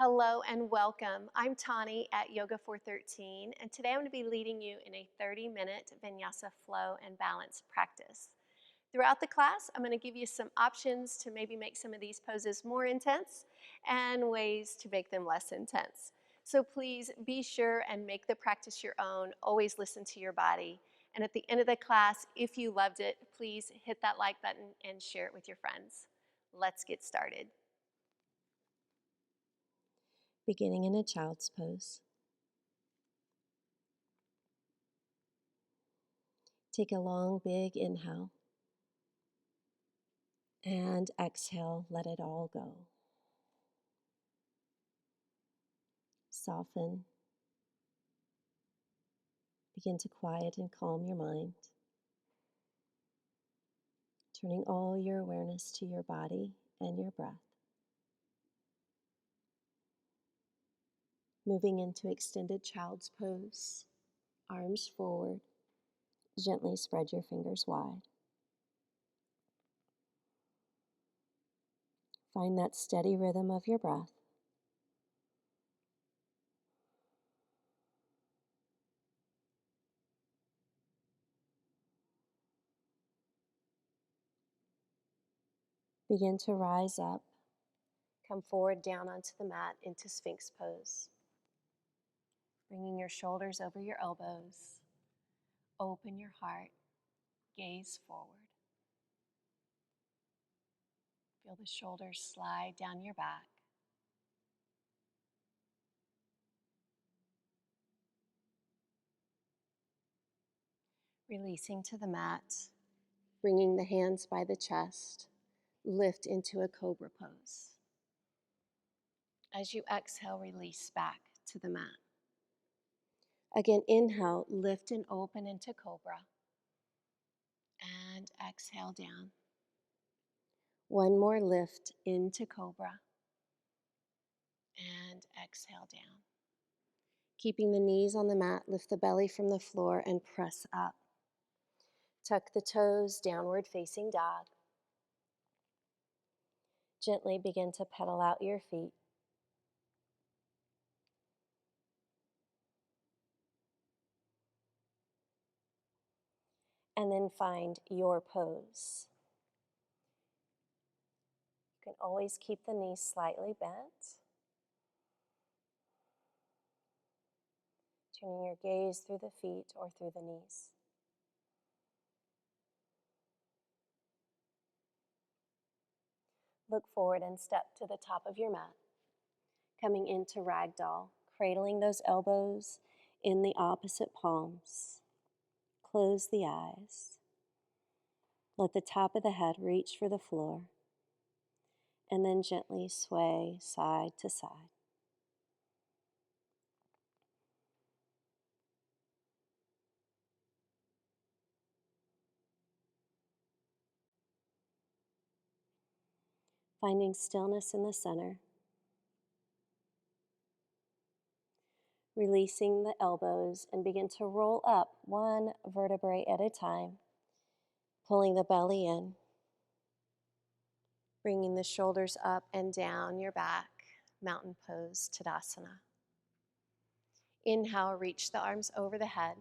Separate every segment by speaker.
Speaker 1: Hello and welcome. I'm Tauni at Yoga 413, and today I'm going to be leading you in a 30-minute Vinyasa flow and balance practice. Throughout the class, I'm going to give you some options to maybe make some of these poses more intense and ways to make them less intense. So please be sure and make the practice your own. Always listen to your body. And at the end of the class, if you loved it, please hit that like button and share it with your friends. Let's get started.
Speaker 2: Beginning in a child's pose. Take a long, big inhale. And exhale, let it all go. Soften. Begin to quiet and calm your mind. Turning all your awareness to your body and your breath. Moving into extended child's pose. Arms forward. Gently spread your fingers wide. Find that steady rhythm of your breath. Begin to rise up. Come forward down onto the mat into Sphinx pose. Bringing your shoulders over your elbows. Open your heart. Gaze forward. Feel the shoulders slide down your back. Releasing to the mat, bringing the hands by the chest, lift into a cobra pose. As you exhale, release back to the mat. Again, inhale, lift and open into cobra, and exhale down. One more lift into cobra, and exhale down. Keeping the knees on the mat, lift the belly from the floor and press up. Tuck the toes, downward facing dog. Gently begin to pedal out your feet. And then find your pose. You can always keep the knees slightly bent. Turning your gaze through the feet or through the knees. Look forward and step to the top of your mat. Coming into ragdoll, cradling those elbows in the opposite palms. Close the eyes. Let the top of the head reach for the floor. And then gently sway side to side. Finding stillness in the center. Releasing the elbows and begin to roll up one vertebrae at a time. Pulling the belly in. Bringing the shoulders up and down your back. Mountain pose, Tadasana. Inhale, reach the arms over the head.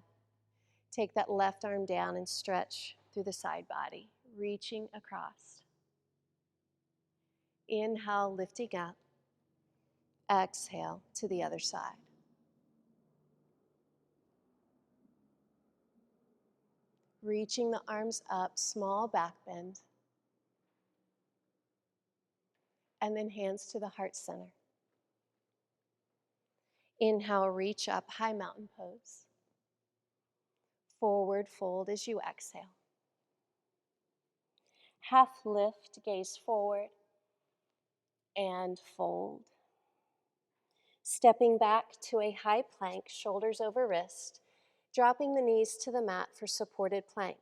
Speaker 2: Take that left arm down and stretch through the side body, reaching across. Inhale, lifting up. Exhale to the other side. Reaching the arms up, small back bend. And then hands to the heart center. Inhale, reach up, high mountain pose. Forward fold as you exhale. Half lift, gaze forward, and fold. Stepping back to a high plank, shoulders over wrist, dropping the knees to the mat for supported plank.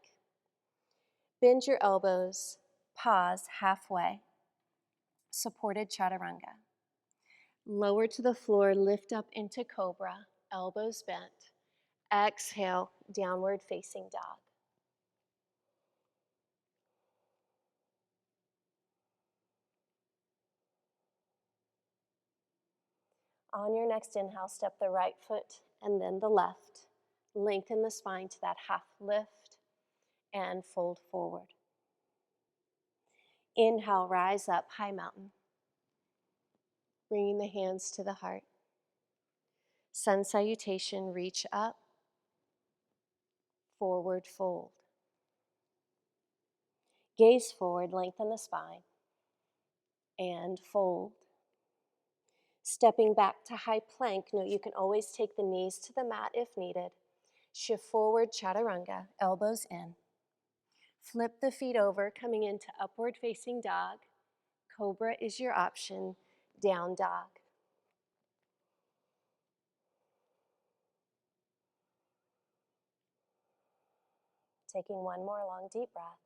Speaker 2: Bend your elbows, pause halfway. Supported chaturanga. Lower to the floor, lift up into cobra, elbows bent. Exhale, downward facing dog. On your next inhale, step the right foot and then the left. Lengthen the spine to that half lift and fold forward. Inhale, rise up, high mountain. Bringing the hands to the heart. Sun salutation, reach up, forward fold. Gaze forward, lengthen the spine, and fold. Stepping back to high plank, note you can always take the knees to the mat if needed. Shift forward, chaturanga, elbows in. Flip the feet over, coming into upward facing dog. Cobra is your option, down dog. Taking one more long deep breath.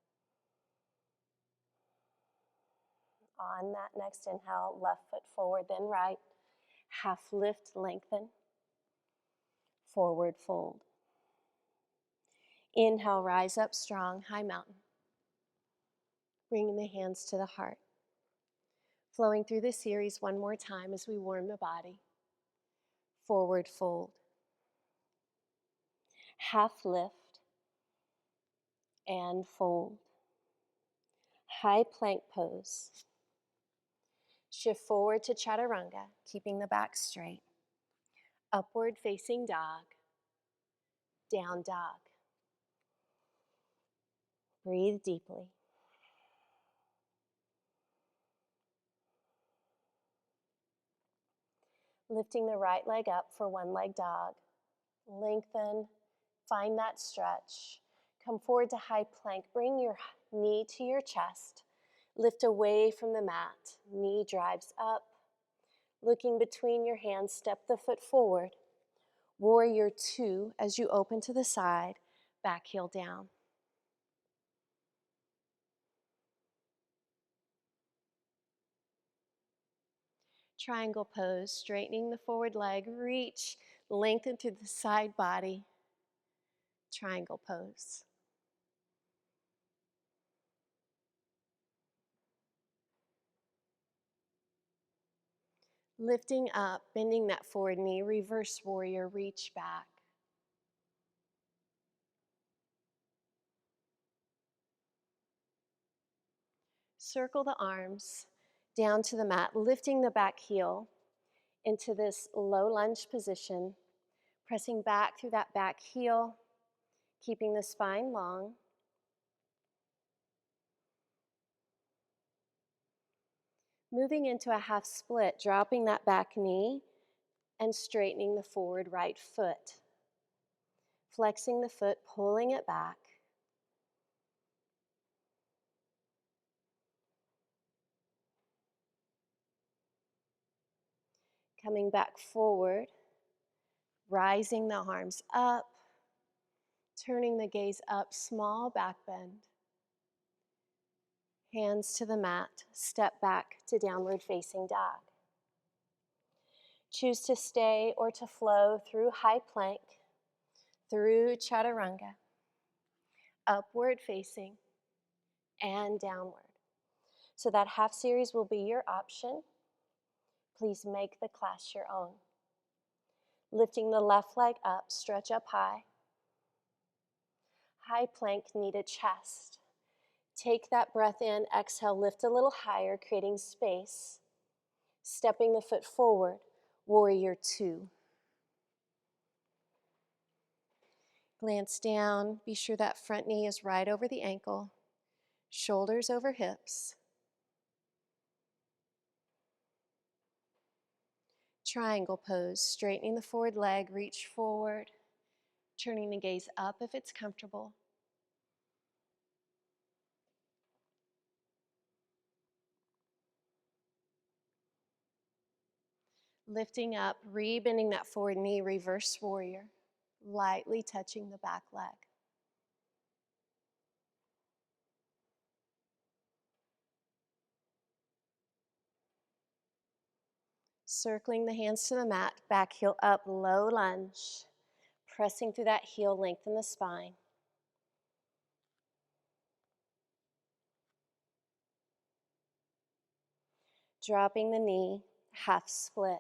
Speaker 2: On that next inhale, left foot forward, then right. Half lift, lengthen. Forward fold. Inhale, rise up strong, high mountain. Bringing the hands to the heart. Flowing through the series one more time as we warm the body. Forward fold. Half lift and fold. High plank pose. Shift forward to chaturanga, keeping the back straight. Upward facing dog. Down dog. Breathe deeply. Lifting the right leg up for one leg dog. Lengthen, find that stretch. Come forward to high plank. Bring your knee to your chest. Lift away from the mat. Knee drives up. Looking between your hands, step the foot forward. Warrior two as you open to the side, back heel down. Triangle pose, straightening the forward leg, reach, lengthen through the side body. Triangle pose. Lifting up, bending that forward knee, reverse warrior, reach back. Circle the arms down to the mat, lifting the back heel into this low lunge position, pressing back through that back heel, keeping the spine long. Moving into a half split, dropping that back knee and straightening the forward right foot. Flexing the foot, pulling it back. Coming back forward, rising the arms up, turning the gaze up, small back bend. Hands to the mat, step back to downward facing dog. Choose to stay or to flow through high plank, through chaturanga, upward facing, and downward. So that half series will be your option. Please make the class your own. Lifting the left leg up, stretch up high. High plank, knee to chest. Take that breath in, exhale, lift a little higher, creating space. Stepping the foot forward, warrior two. Glance down, be sure that front knee is right over the ankle, shoulders over hips. Triangle pose, straightening the forward leg, reach forward, turning the gaze up if it's comfortable. Lifting up, re-bending that forward knee, reverse warrior, lightly touching the back leg. Circling the hands to the mat, back heel up, low lunge. Pressing through that heel, lengthen the spine. Dropping the knee, half split.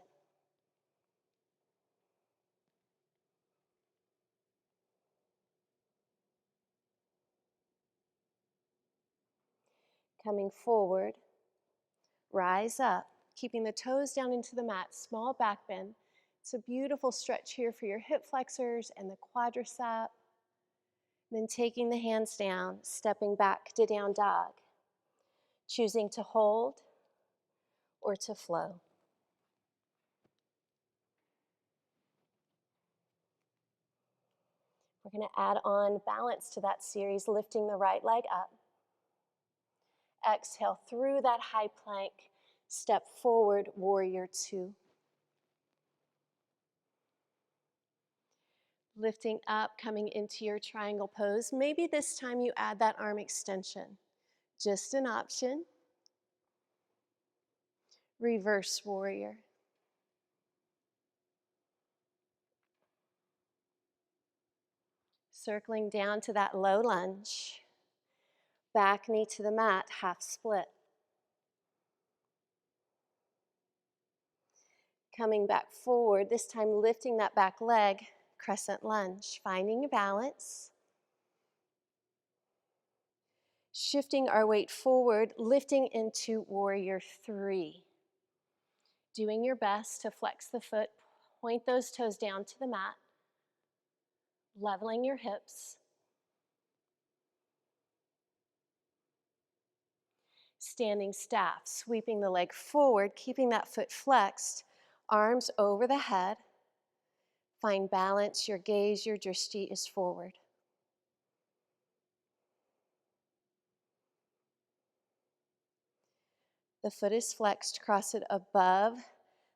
Speaker 2: Coming forward, rise up, keeping the toes down into the mat, small back bend. It's a beautiful stretch here for your hip flexors and the quadricep. Then taking the hands down, stepping back to down dog, choosing to hold or to flow. We're going to add on balance to that series, lifting the right leg up. Exhale through that high plank, step forward, warrior two. Lifting up, coming into your triangle pose. Maybe this time you add that arm extension. Just an option. Reverse warrior. Circling down to that low lunge. Back knee to the mat, half split. Coming back forward, this time lifting that back leg, crescent lunge. Finding a balance. Shifting our weight forward, lifting into warrior three. Doing your best to flex the foot, point those toes down to the mat, leveling your hips. Standing staff, sweeping the leg forward, keeping that foot flexed, arms over the head. Find balance, your gaze, your drishti is forward. The foot is flexed, cross it above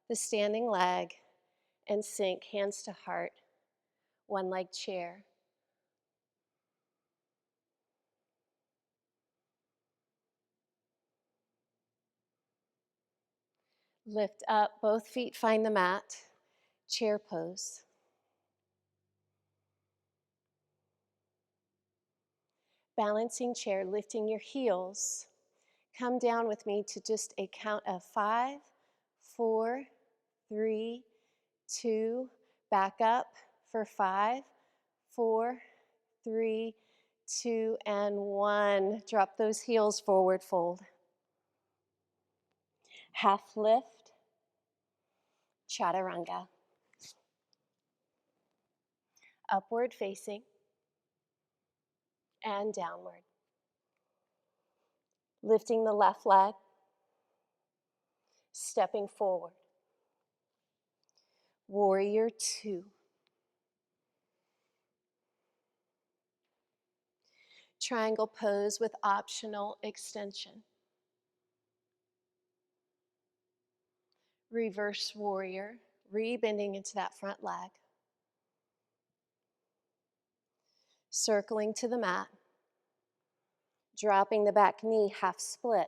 Speaker 2: the standing leg and sink, hands to heart, one leg chair. Lift up, both feet find the mat, chair pose. Balancing chair, lifting your heels. Come down with me to just a count of 5, 4, 3, 2, back up for 5, 4, 3, 2, and 1. Drop those heels forward, fold. Half lift, chaturanga. Upward facing and downward. Lifting the left leg, stepping forward. Warrior two. Triangle pose with optional extension. Reverse warrior, rebending into that front leg. Circling to the mat. Dropping the back knee, half split.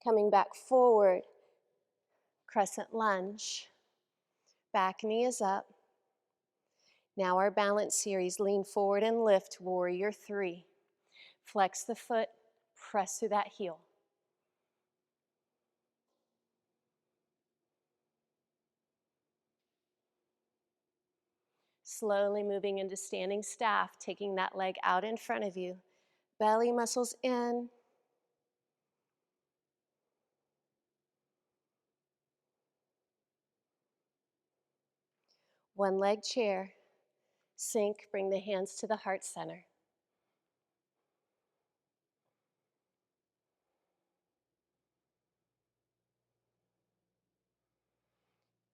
Speaker 2: Coming back forward, crescent lunge. Back knee is up. Now our balance series, lean forward and lift, warrior three. Flex the foot, press through that heel. Slowly moving into standing staff, taking that leg out in front of you. Belly muscles in. One leg chair. Sink, bring the hands to the heart center.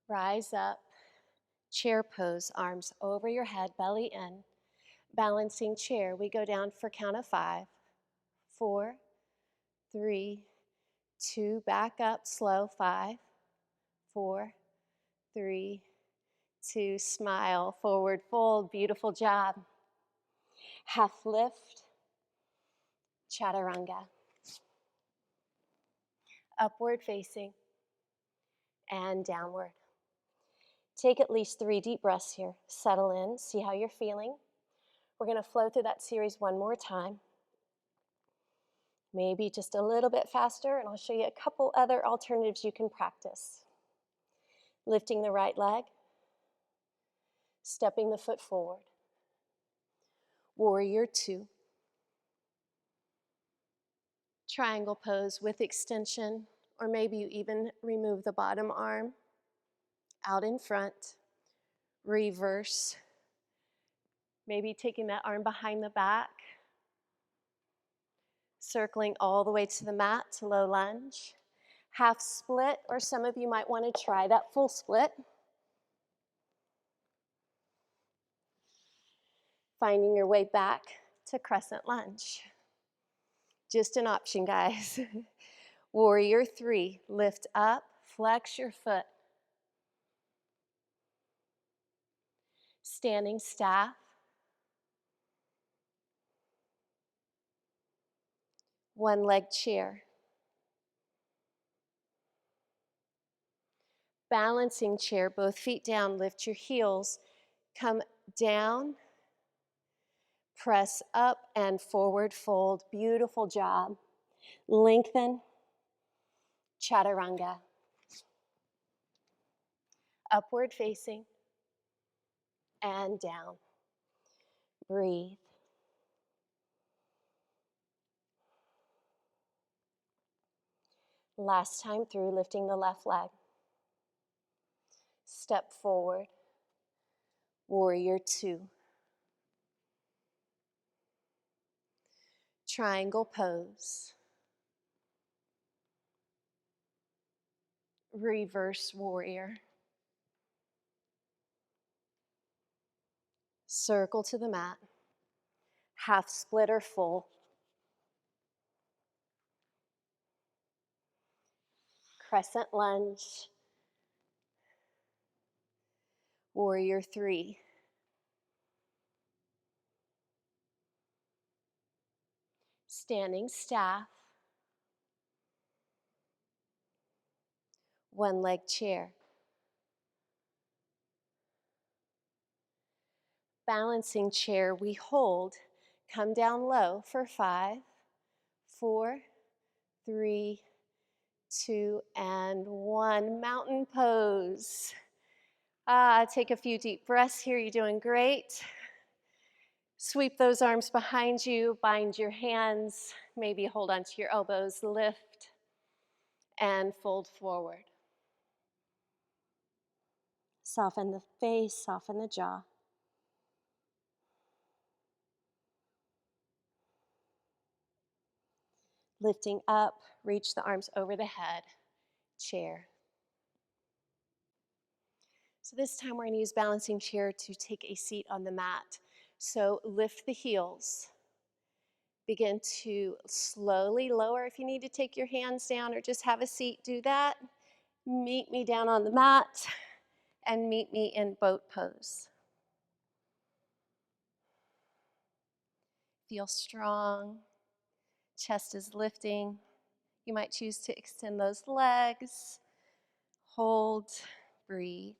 Speaker 2: Rise up, chair pose, arms over your head, belly in. Balancing chair, we go down for count of 5, 4, 3, 2, back up, slow, 5, 4, 3, 2, smile, forward fold, beautiful job. Half lift, chaturanga. Upward facing and downward. Take at least 3 deep breaths here. Settle in, see how you're feeling. We're going to flow through that series one more time. Maybe just a little bit faster, and I'll show you a couple other alternatives you can practice. Lifting the right leg, stepping the foot forward. Warrior two. Triangle pose with extension, or maybe you even remove the bottom arm out in front. Reverse. Maybe taking that arm behind the back. Circling all the way to the mat to low lunge. Half split, or some of you might want to try that full split. Finding your way back to crescent lunge. Just an option, guys. Warrior three, lift up, flex your foot. Standing staff. One leg chair. Balancing chair, both feet down, lift your heels. Come down, press up and forward fold. Beautiful job. Lengthen, chaturanga. Upward facing and down. Breathe. Last time through, lifting the left leg. Step forward. Warrior two. Triangle pose. Reverse warrior. Circle to the mat. Half split or full. Crescent lunge. Warrior three. Standing staff. One leg chair. Balancing chair, we hold. Come down low for 5, 4, 3, 2, and 1. Mountain pose. Take a few deep breaths here. You're doing great. Sweep those arms behind you. Bind your hands. Maybe hold onto your elbows. Lift and fold forward. Soften the face, soften the jaw. Lifting up, reach the arms over the head. Chair. So this time we're going to use balancing chair to take a seat on the mat. So lift the heels. Begin to slowly lower. If you need to take your hands down or just have a seat, do that. Meet me down on the mat and meet me in boat pose. Feel strong. Chest is lifting. You might choose to extend those legs. Hold, breathe.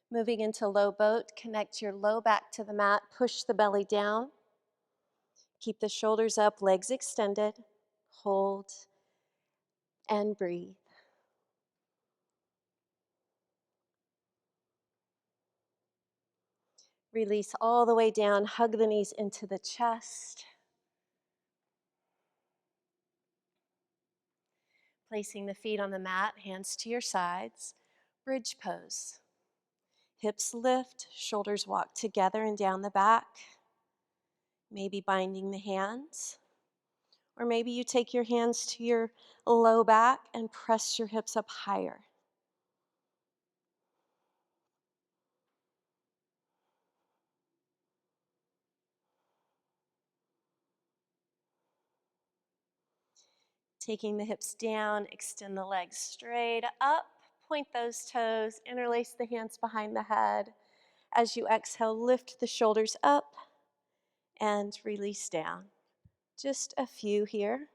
Speaker 2: Moving into low boat, connect your low back to the mat, push the belly down. Keep the shoulders up, legs extended. Hold and breathe. Release all the way down, hug the knees into the chest. Placing the feet on the mat, hands to your sides. Bridge pose. Hips lift, shoulders walk together and down the back. Maybe binding the hands. Or maybe you take your hands to your low back and press your hips up higher. Taking the hips down, extend the legs straight up, point those toes, interlace the hands behind the head. As you exhale, lift the shoulders up and release down. Just a few here.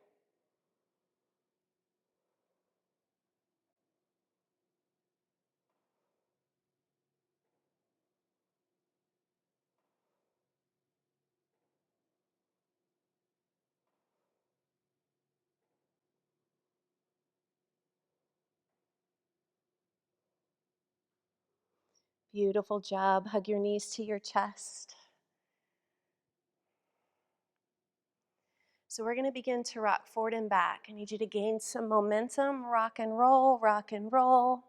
Speaker 2: Beautiful job. Hug your knees to your chest. So we're going to begin to rock forward and back. I need you to gain some momentum. Rock and roll,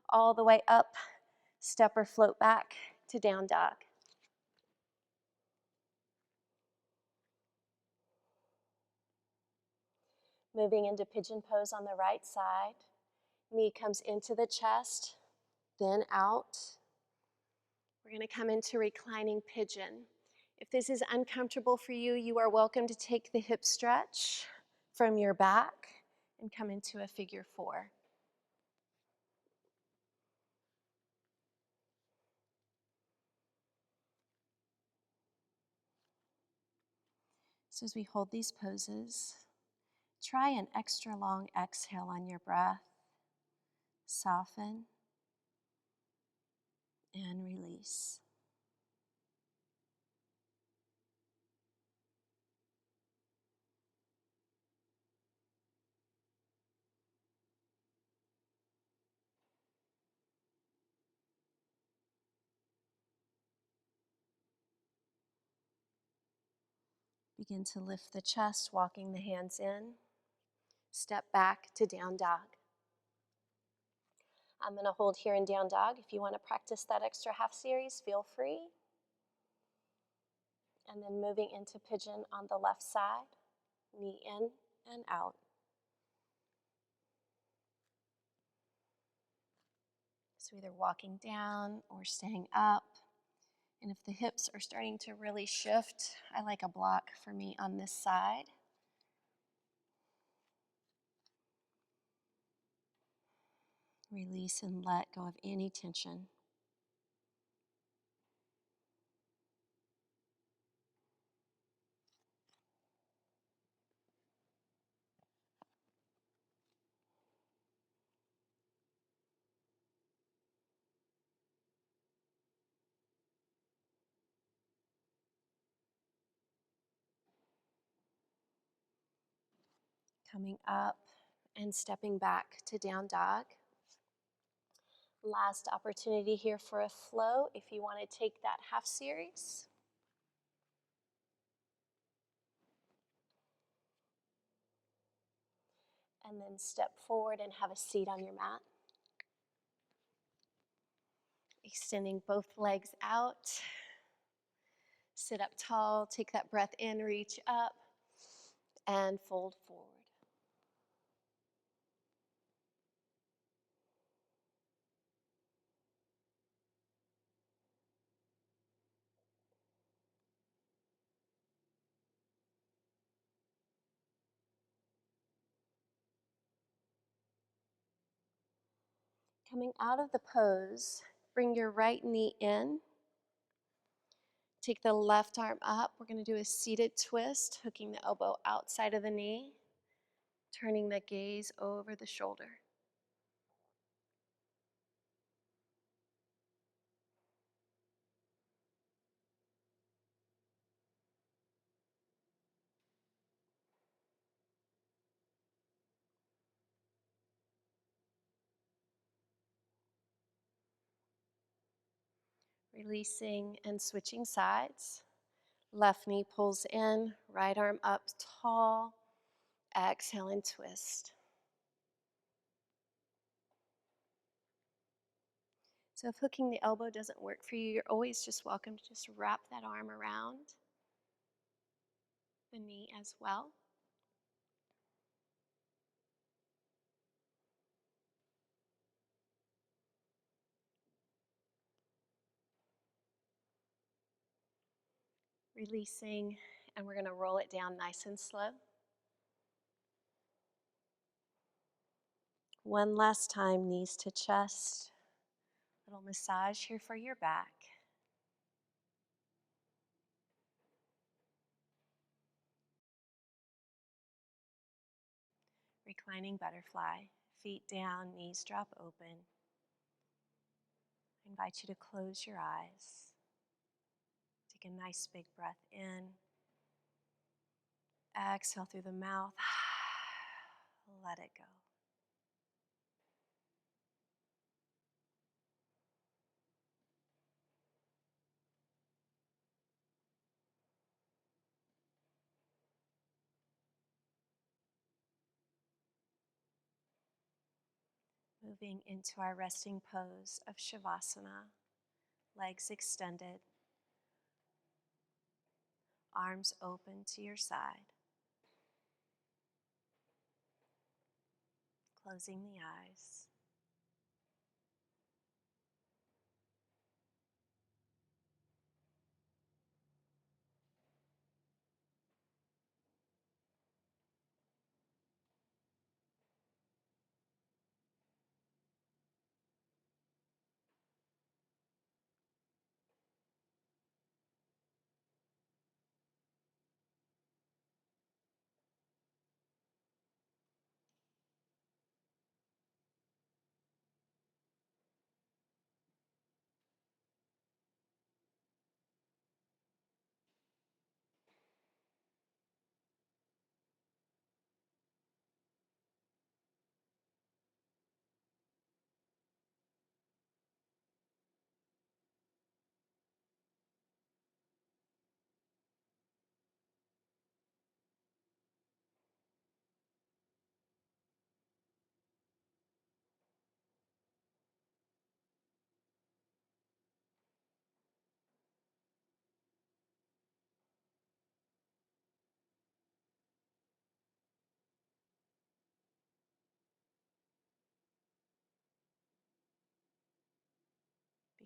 Speaker 2: all the way up. Step or float back to down dog. Moving into pigeon pose on the right side. Knee comes into the chest, then out. We're going to come into reclining pigeon. If this is uncomfortable for you, you are welcome to take the hip stretch from your back and come into a figure four. So as we hold these poses, try an extra long exhale on your breath. Soften and release. Begin to lift the chest, walking the hands in. Step back to down dog. I'm going to hold here in down dog. If you want to practice that extra half series, feel free. And then moving into pigeon on the left side, knee in and out. So either walking down or staying up. And if the hips are starting to really shift, I like a block for me on this side. Release and let go of any tension. Coming up and stepping back to down dog. Last opportunity here for a flow if you want to take that half series. And then step forward and have a seat on your mat. Extending both legs out. Sit up tall, take that breath in, reach up, and fold forward. Coming out of the pose, bring your right knee in. Take the left arm up. We're going to do a seated twist, hooking the elbow outside of the knee, turning the gaze over the shoulder. Releasing and switching sides. Left knee pulls in, right arm up tall. Exhale and twist. So if hooking the elbow doesn't work for you, you're always just welcome to just wrap that arm around the knee as well. Releasing, and we're going to roll it down nice and slow. One last time, knees to chest. Little massage here for your back. Reclining butterfly. Feet down, knees drop open. I invite you to close your eyes. Take a nice big breath in. Exhale through the mouth. Let it go. Moving into our resting pose of Shavasana, legs extended, arms open to your side, closing the eyes.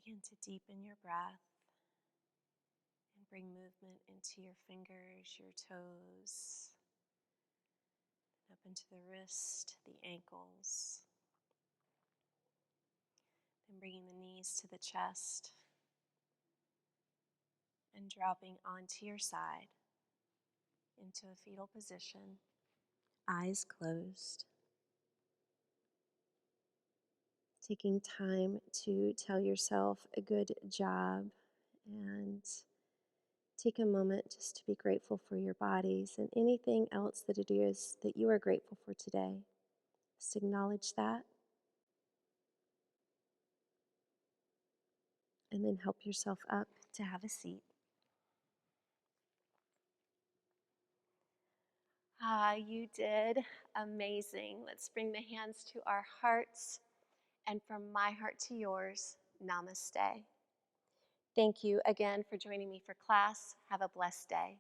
Speaker 2: Begin to deepen your breath and bring movement into your fingers, your toes, up into the wrist, the ankles. Then bringing the knees to the chest and dropping onto your side into a fetal position, eyes closed. Taking time to tell yourself a good job and take a moment just to be grateful for your bodies and anything else that it is that you are grateful for today. Just acknowledge that and then help yourself up to have a seat. You did amazing. Let's bring the hands to our hearts, and from my heart to yours, namaste. Thank you again for joining me for class. Have a blessed day.